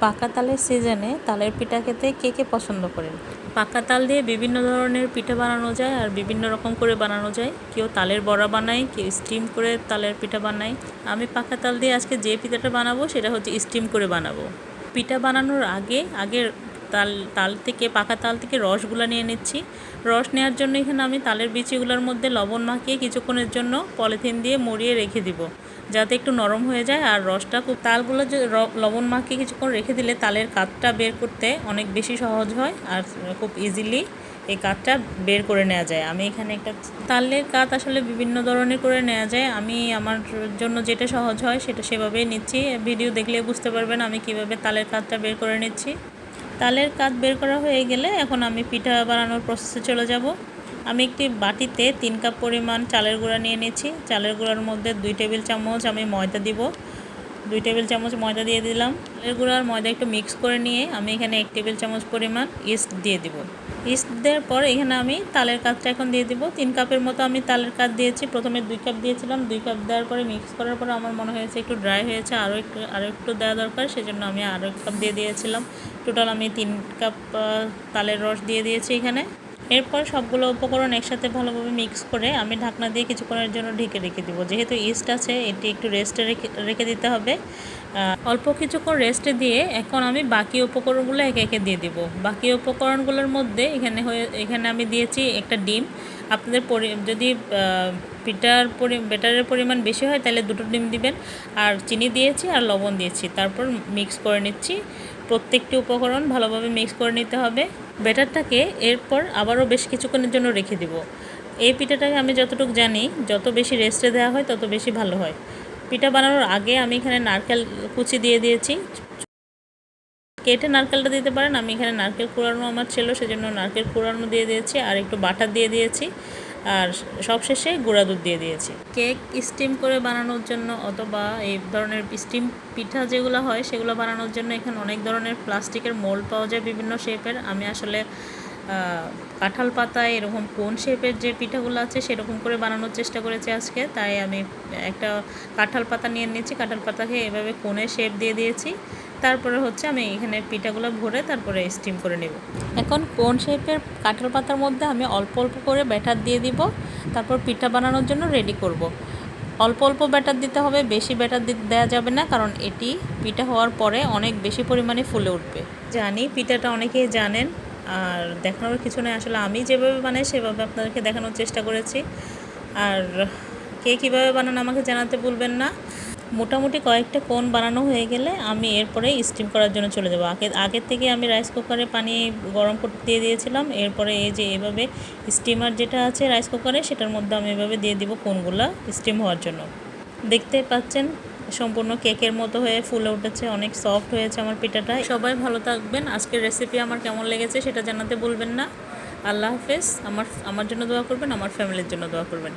পাকা তালের সিজনে তালের পিঠা খেতে কে কে পছন্দ করেন? পাকা তাল দিয়ে বিভিন্ন ধরনের পিঠা বানানো যায় আর বিভিন্ন রকম করে বানানো যায়। কেউ তালের বড়া বানায়, কেউ স্টিম করে তালের পিঠা বানায়। আমি পাকা তাল দিয়ে আজকে যে পিঠাটা বানাবো সেটা হচ্ছে স্টিম করে বানাবো। পিঠা বানানোর আগে পাকা তাল থেকে রসগুলো নিয়ে নিচ্ছি। রস নেওয়ার জন্য এখানে আমি তালের বিচিগুলোর মধ্যে লবণ মাখিয়ে কিছুক্ষণের জন্য পলিথিন দিয়ে মুড়িয়ে রেখে দিব, যাতে একটু নরম হয়ে যায়। আর রসটা তালগুলো যে লবণ মাখিয়ে কিছুক্ষণ রেখে দিলে তালের কাঠটা বের করতে অনেক বেশি সহজ হয় আর খুব ইজিলি এই কাঠটা বের করে নেওয়া যায়। আমি এখানে একটা তালের কাঠ আসলে বিভিন্ন ধরনের করে নেওয়া যায়, আমি আমার জন্য যেটা সহজ হয় সেটা সেভাবেই নিচ্ছি। ভিডিও দেখলে বুঝতে পারবেন আমি কিভাবে তালের কাঠটা বের করে নিচ্ছি। তালের কাঠ বের করা হয়ে গেলে এখন আমি পিঠা বানানোর প্রসেসে চলে যাব। আমি একটি বাটিতে 3 কাপ পরিমাণ চালের গুঁড়া নিয়ে নিয়েছি। চালের গুঁড়ার মধ্যে 2 টেবিল চামচ আমি ময়দা দিব। 2 টেবিল চামচ ময়দা দিয়ে দিলাম। চালের গুঁড়া আর ময়দা একটু মিক্স করে নিয়ে আমি এখানে 1 টেবিল চামচ পরিমাণ ইস্ট দিয়ে দিব। ইস্ট দেওয়ার পর এখানে আমি তালের কাঠটা এখন দিয়ে দিব। 3 কাপের মতো আমি তালের কাঠ দিয়েছি। প্রথমে 2 কাপ দিয়েছিলাম, 2 কাপ দেওয়ার পরে মিক্স করার পরে আমার মনে হয়েছে একটু ড্রাই হয়েছে, আরও একটু দেওয়া দরকার, সেজন্য আমি আরও 1 কাপ দিয়ে দিয়েছিলাম। টোটাল আমি 3 কাপ তালের রস দিয়ে দিয়েছি এখানে। এরপর সবগুলো উপকরণ একসাথে ভালোভাবে মিক্স করে আমি ঢাকনা দিয়ে কিছুক্ষণের জন্য ঢেকে রেখে দিব। যেহেতু ইস্ট আছে এটি একটু রেস্টে রেখে দিতে হবে। অল্প কিছুক্ষণ রেস্টে দিয়ে এখন আমি বাকি উপকরণগুলো একে একে দিয়ে দিব। বাকি উপকরণগুলোর মধ্যে এখানে আমি দিয়েছি একটা ডিম। আপনাদের যদি ব্যাটারের পরিমাণ বেশি হয় তাহলে 2টো ডিম দিবেন। আর চিনি দিয়েছি আর লবণ দিয়েছি, তারপর মিক্স করে নিচ্ছি। প্রত্যেকটি উপকরণ ভালোভাবে মিক্স করে নিতে হবে ব্যাটারটাকে। এরপর আবারও বেশ কিছুক্ষণের জন্য রেখে দিব। এই পিঠাটাকে আমি যতটুকু জানি যত বেশি রেস্টে দেওয়া হয় তত বেশি ভালো হয়। পিঠা বানানোর আগে আমি এখানে নারকেল কুচি দিয়ে দিয়েছি। কেটে নারকেলটা দিতে পারেন, আমি এখানে নারকেল কুড়ানো আমার ছিল সেজন্য নারকেল কুড়ানো দিয়ে দিয়েছি, আর একটু বাটার দিয়ে দিয়েছি, আর সবশেষে গুঁড়া দুধ দিয়ে দিয়েছি। কেক স্টিম করে বানানোর জন্য অথবা এই ধরনের স্টিম পিঠা যেগুলো হয় সেগুলো বানানোর জন্য এখানে অনেক ধরনের প্লাস্টিকের মোল্ড পাওয়া যায় বিভিন্ন শেপের। আমি আসলে কাঁঠাল পাতায় এরকম কোন শেপের যে পিঠাগুলো আছে সেরকম করে বানানোর চেষ্টা করেছি আজকে, তাই আমি একটা কাঁঠাল পাতা নিয়ে নিয়েছি। কাঁঠাল পাতাকে এভাবে কোণে শেপ দিয়ে দিয়েছি। তারপরে হচ্ছে আমি এখানে পিঠাগুলো ভরে তারপরে স্টিম করে নেব। এখন কোন শেপের কাঁঠাল পাতার মধ্যে আমি অল্প অল্প করে ব্যাটার দিয়ে দিব, তারপর পিঠা বানানোর জন্য রেডি করব। অল্প অল্প ব্যাটার দিতে হবে, বেশি ব্যাটার দেওয়া যাবে না, কারণ এটি পিঠা হওয়ার পরে অনেক বেশি পরিমাণে ফুলে উঠবে। জানি পিঠাটা অনেকেই জানেন, আর দেখানোর কিছু নয়, আসলে আমি যেভাবে বানাই সেভাবে আপনাদেরকে দেখানোর চেষ্টা করেছি। আর কে কীভাবে বানান আমাকে জানাতে ভুলবেন না। মোটামুটি কয়েকটা কোণ বানানো হয়ে গেলে আমি এরপরে স্টিম করার জন্য চলে যাব। আগের থেকে আমি রাইস কুকারে পানি গরম করতে দিয়ে দিয়েছিলাম। এরপরে এই যে এভাবে স্টিমার যেটা আছে রাইস কুকারে সেটার মধ্যে আমি এভাবে দিয়ে দিব কোণগুলো স্টিম হওয়ার জন্য। দেখতে পাচ্ছেন সম্পূর্ণ কেকের মতো হয়ে ফুলে উঠেছে, অনেক সফট হয়েছে আমার পিঠাটা। সবাই ভালো থাকবেন। আজকের রেসিপি আমার কেমন লেগেছে সেটা জানাতে ভুলবেন না। আল্লাহ হাফেজ। আমার জন্য দোয়া করবেন, আমার ফ্যামিলির জন্য দোয়া করবেন।